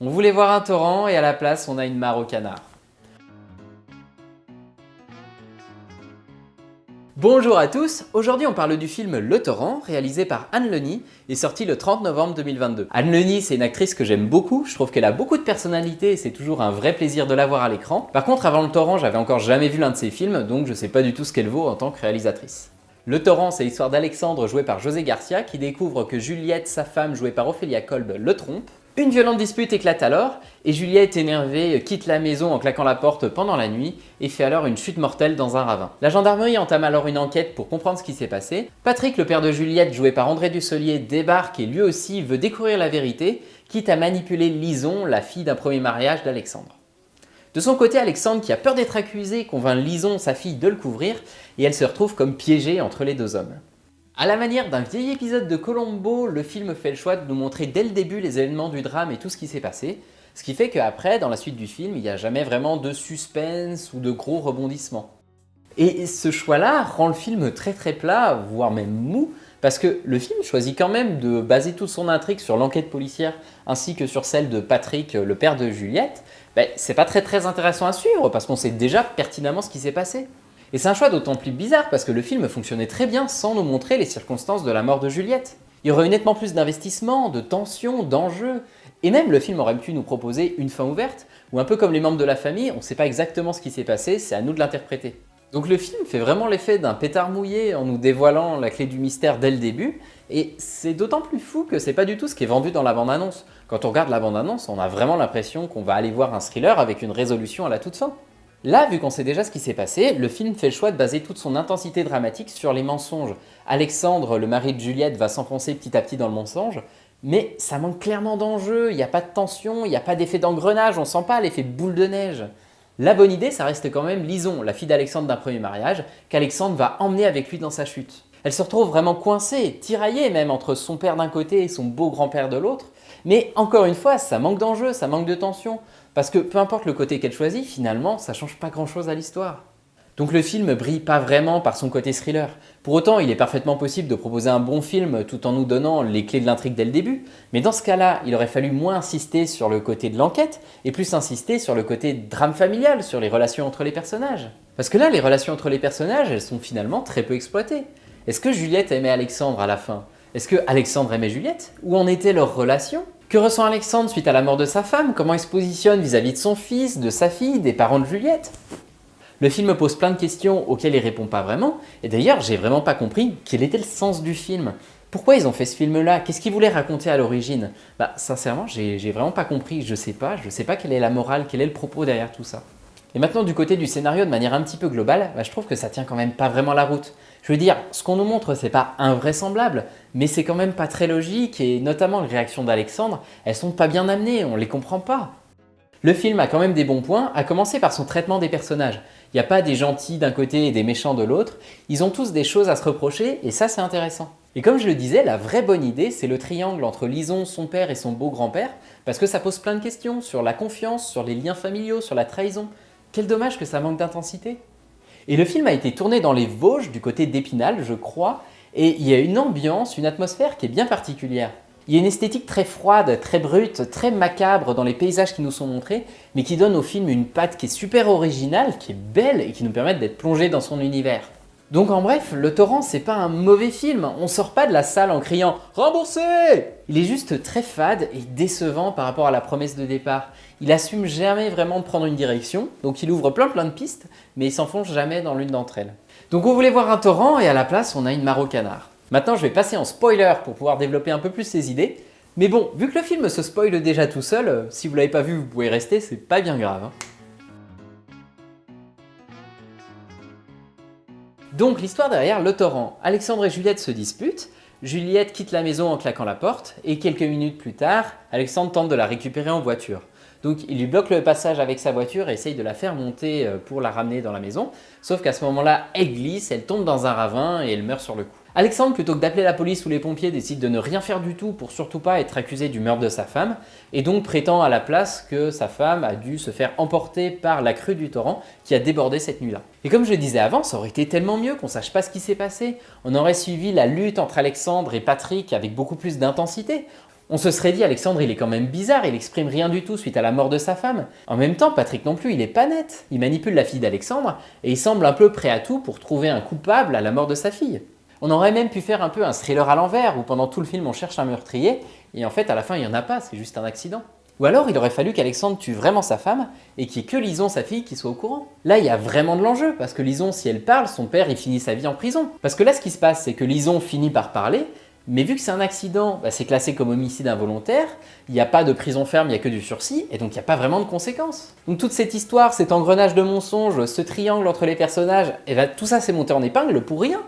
On voulait voir un torrent et à la place, on a une mare au canard. Bonjour à tous, aujourd'hui on parle du film Le Torrent, réalisé par Anne Lenny et sorti le 30 novembre 2022. Anne Lenny, c'est une actrice que j'aime beaucoup, je trouve qu'elle a beaucoup de personnalité et c'est toujours un vrai plaisir de la voir à l'écran. Par contre, avant Le Torrent, j'avais encore jamais vu l'un de ses films, donc je sais pas du tout ce qu'elle vaut en tant que réalisatrice. Le Torrent, c'est l'histoire d'Alexandre joué par José Garcia qui découvre que Juliette, sa femme jouée par Ophélia Kolb, le trompe. Une violente dispute éclate alors, et Juliette, énervée, quitte la maison en claquant la porte pendant la nuit et fait alors une chute mortelle dans un ravin. La gendarmerie entame alors une enquête pour comprendre ce qui s'est passé. Patrick, le père de Juliette, joué par André Dussolier, débarque et lui aussi veut découvrir la vérité, quitte à manipuler Lison, la fille d'un premier mariage d'Alexandre. De son côté, Alexandre, qui a peur d'être accusé, convainc Lison, sa fille, de le couvrir, et elle se retrouve comme piégée entre les deux hommes. À la manière d'un vieil épisode de Columbo, le film fait le choix de nous montrer dès le début les événements du drame et tout ce qui s'est passé, ce qui fait qu'après, dans la suite du film, il n'y a jamais vraiment de suspense ou de gros rebondissements. Et ce choix-là rend le film très plat, voire même mou, parce que le film choisit quand même de baser toute son intrigue sur l'enquête policière ainsi que sur celle de Patrick, le père de Juliette. C'est pas très intéressant à suivre parce qu'on sait déjà pertinemment ce qui s'est passé. Et c'est un choix d'autant plus bizarre parce que le film fonctionnait très bien sans nous montrer les circonstances de la mort de Juliette. Il y aurait eu nettement plus d'investissement, de tension, d'enjeux, et même le film aurait pu nous proposer une fin ouverte, où un peu comme les membres de la famille, on ne sait pas exactement ce qui s'est passé, c'est à nous de l'interpréter. Donc le film fait vraiment l'effet d'un pétard mouillé en nous dévoilant la clé du mystère dès le début, et c'est d'autant plus fou que c'est pas du tout ce qui est vendu dans la bande-annonce. Quand on regarde la bande-annonce, on a vraiment l'impression qu'on va aller voir un thriller avec une résolution à la toute fin. Là, vu qu'on sait déjà ce qui s'est passé, le film fait le choix de baser toute son intensité dramatique sur les mensonges. Alexandre, le mari de Juliette, va s'enfoncer petit à petit dans le mensonge, mais ça manque clairement d'enjeu, il n'y a pas de tension, il n'y a pas d'effet d'engrenage, on sent pas l'effet boule de neige. La bonne idée, ça reste quand même Lison, la fille d'Alexandre d'un premier mariage, qu'Alexandre va emmener avec lui dans sa chute. Elle se retrouve vraiment coincée, tiraillée même entre son père d'un côté et son beau grand-père de l'autre, mais encore une fois, ça manque d'enjeu, ça manque de tension. Parce que peu importe le côté qu'elle choisit, finalement, ça change pas grand-chose à l'histoire. Donc le film brille pas vraiment par son côté thriller. Pour autant, il est parfaitement possible de proposer un bon film tout en nous donnant les clés de l'intrigue dès le début. Mais dans ce cas-là, il aurait fallu moins insister sur le côté de l'enquête et plus insister sur le côté drame familial, sur les relations entre les personnages. Parce que là, les relations entre les personnages, elles sont finalement très peu exploitées. Est-ce que Juliette aimait Alexandre à la fin? Est-ce que Alexandre aimait Juliette? Où en était leur relation? Que ressent Alexandre suite à la mort de sa femme? Comment il se positionne vis-à-vis de son fils, de sa fille, des parents de Juliette? Le film pose plein de questions auxquelles il répond pas vraiment, et d'ailleurs j'ai vraiment pas compris quel était le sens du film. Pourquoi ils ont fait ce film-là? Qu'est-ce qu'ils voulaient raconter à l'origine? Sincèrement, j'ai vraiment pas compris, je sais pas quelle est la morale, quel est le propos derrière tout ça. Et maintenant du côté du scénario de manière un petit peu globale, je trouve que ça tient quand même pas vraiment la route. Je veux dire, ce qu'on nous montre c'est pas invraisemblable, mais c'est quand même pas très logique et notamment les réactions d'Alexandre, elles sont pas bien amenées, on les comprend pas. Le film a quand même des bons points, à commencer par son traitement des personnages. Il n'y a pas des gentils d'un côté et des méchants de l'autre, ils ont tous des choses à se reprocher et ça c'est intéressant. Et comme je le disais, la vraie bonne idée c'est le triangle entre Lison, son père et son beau grand-père, parce que ça pose plein de questions sur la confiance, sur les liens familiaux, sur la trahison. Quel dommage que ça manque d'intensité. Et le film a été tourné dans les Vosges, du côté d'Épinal, je crois, et il y a une ambiance, une atmosphère qui est bien particulière. Il y a une esthétique très froide, très brute, très macabre dans les paysages qui nous sont montrés, mais qui donne au film une patte qui est super originale, qui est belle et qui nous permet d'être plongés dans son univers. Donc en bref, Le Torrent c'est pas un mauvais film, on sort pas de la salle en criant « Remboursé !» Il est juste très fade et décevant par rapport à la promesse de départ. Il assume jamais vraiment de prendre une direction, donc il ouvre plein de pistes, mais il s'enfonce jamais dans l'une d'entre elles. Donc on voulait voir un torrent et à la place on a une mare au canard. Maintenant je vais passer en spoiler pour pouvoir développer un peu plus ces idées, mais bon, vu que le film se spoile déjà tout seul, si vous l'avez pas vu vous pouvez rester, c'est pas bien grave. Donc l'histoire derrière Le Torrent. Alexandre et Juliette se disputent, Juliette quitte la maison en claquant la porte, et quelques minutes plus tard, Alexandre tente de la récupérer en voiture. Donc il lui bloque le passage avec sa voiture et essaye de la faire monter pour la ramener dans la maison, sauf qu'à ce moment-là, elle glisse, elle tombe dans un ravin et elle meurt sur le coup. Alexandre, plutôt que d'appeler la police ou les pompiers, décide de ne rien faire du tout pour surtout pas être accusé du meurtre de sa femme, et donc prétend à la place que sa femme a dû se faire emporter par la crue du torrent qui a débordé cette nuit-là. Et comme je le disais avant, ça aurait été tellement mieux qu'on sache pas ce qui s'est passé. On aurait suivi la lutte entre Alexandre et Patrick avec beaucoup plus d'intensité. On se serait dit, Alexandre, il est quand même bizarre, il exprime rien du tout suite à la mort de sa femme. En même temps, Patrick non plus, il est pas net. Il manipule la fille d'Alexandre et il semble un peu prêt à tout pour trouver un coupable à la mort de sa fille. On aurait même pu faire un peu un thriller à l'envers où pendant tout le film on cherche un meurtrier et en fait à la fin il n'y en a pas, c'est juste un accident. Ou alors il aurait fallu qu'Alexandre tue vraiment sa femme et qu'il n'y ait que Lison, sa fille, qui soit au courant. Là il y a vraiment de l'enjeu parce que Lison, si elle parle, son père il finit sa vie en prison. Parce que là ce qui se passe c'est que Lison finit par parler, mais vu que c'est un accident, c'est classé comme homicide involontaire, il n'y a pas de prison ferme, il n'y a que du sursis, et donc il n'y a pas vraiment de conséquences. Donc toute cette histoire, cet engrenage de mensonges, ce triangle entre les personnages, et tout ça c'est monté en épingle pour rien.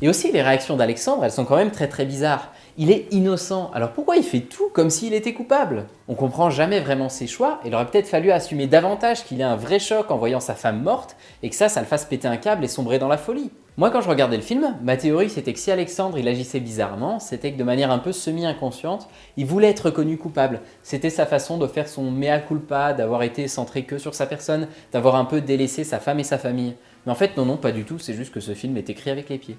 Et aussi les réactions d'Alexandre, elles sont quand même très bizarres. Il est innocent, alors pourquoi il fait tout comme s'il était coupable? On comprend jamais vraiment ses choix, et il aurait peut-être fallu assumer davantage qu'il ait un vrai choc en voyant sa femme morte, et que ça le fasse péter un câble et sombrer dans la folie. Moi quand je regardais le film, ma théorie c'était que si Alexandre il agissait bizarrement, c'était que de manière un peu semi-inconsciente, il voulait être reconnu coupable. C'était sa façon de faire son mea culpa, d'avoir été centré que sur sa personne, d'avoir un peu délaissé sa femme et sa famille. Mais en fait non, pas du tout, c'est juste que ce film est écrit avec les pieds.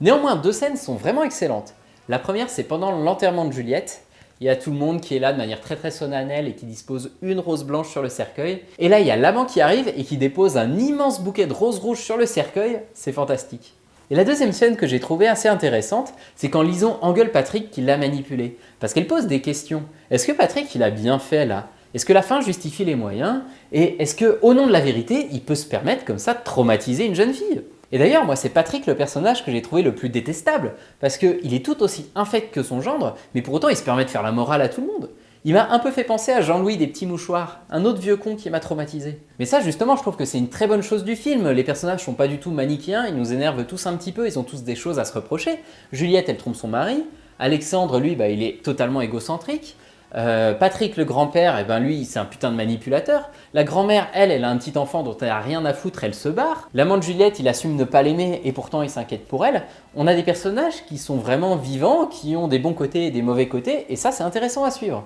Néanmoins, 2 scènes sont vraiment excellentes. La première, c'est pendant l'enterrement de Juliette. Il y a tout le monde qui est là de manière très solennelle et qui dispose une rose blanche sur le cercueil. Et là, il y a l'amant qui arrive et qui dépose un immense bouquet de roses rouges sur le cercueil. C'est fantastique. Et la deuxième scène que j'ai trouvée assez intéressante, c'est quand Lison engueule Patrick qui l'a manipulé. Parce qu'elle pose des questions. Est-ce que Patrick, il a bien fait là? Est-ce que la fin justifie les moyens? Et est-ce qu'au nom de la vérité, il peut se permettre comme ça de traumatiser une jeune fille? Et d'ailleurs, moi, c'est Patrick le personnage que j'ai trouvé le plus détestable, parce qu'il est tout aussi infect que son gendre, mais pour autant il se permet de faire la morale à tout le monde. Il m'a un peu fait penser à Jean-Louis des Petits Mouchoirs, un autre vieux con qui m'a traumatisé. Mais ça, justement, je trouve que c'est une très bonne chose du film. Les personnages sont pas du tout manichéens, ils nous énervent tous un petit peu, ils ont tous des choses à se reprocher. Juliette, elle trompe son mari. Alexandre, lui, il est totalement égocentrique. Patrick, le grand-père, lui, c'est un putain de manipulateur. La grand-mère, elle a un petit enfant dont elle a rien à foutre, elle se barre. L'amant de Juliette, il assume ne pas l'aimer et pourtant il s'inquiète pour elle. On a des personnages qui sont vraiment vivants, qui ont des bons côtés et des mauvais côtés, et ça, c'est intéressant à suivre.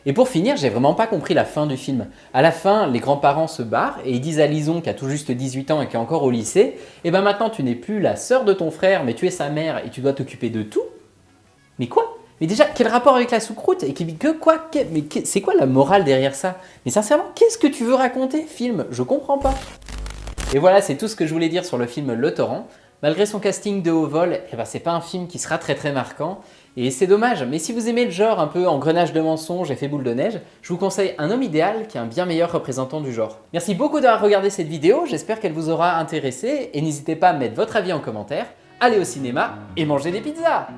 Et pour finir, j'ai vraiment pas compris la fin du film. À la fin, les grands-parents se barrent et ils disent à Lison, qui a tout juste 18 ans et qui est encore au lycée, maintenant tu n'es plus la sœur de ton frère, mais tu es sa mère et tu dois t'occuper de tout. Mais quoi? Mais déjà, quel rapport avec la choucroute? Et c'est quoi la morale derrière ça? Mais sincèrement, qu'est-ce que tu veux raconter, film? Je comprends pas. Et voilà, c'est tout ce que je voulais dire sur le film Le Torrent. Malgré son casting de haut vol, c'est pas un film qui sera très marquant. Et c'est dommage, mais si vous aimez le genre un peu engrenage de mensonges, effet boule de neige, je vous conseille Un homme idéal qui est un bien meilleur représentant du genre. Merci beaucoup d'avoir regardé cette vidéo, j'espère qu'elle vous aura intéressé. Et n'hésitez pas à mettre votre avis en commentaire. Allez au cinéma et mangez des pizzas!